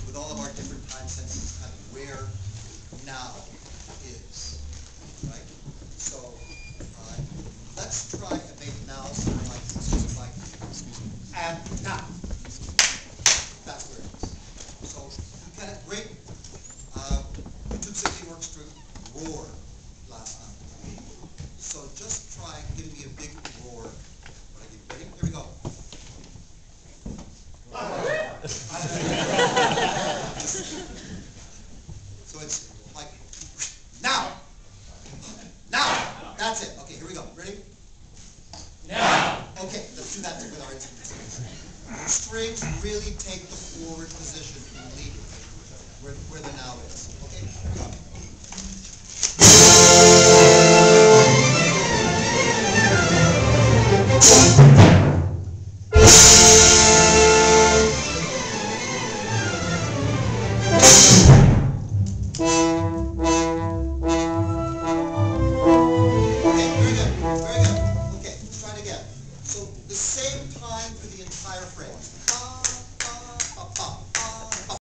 with all of our different time senses, kind of where now is, right? So let's try and make now something like and now. That's where it is. So you kind of great. YouTube City Works to roar last time. So just try and give me a big roar. Ready? Here we go. So it's like now. Now. That's it. Okay, here we go. Ready? Now. Okay, let's do that with our instruments. Strings really take the forward position in leading where the now is. Okay, here we go. So the same time for the entire phrase. Pa, pa, pa, pa.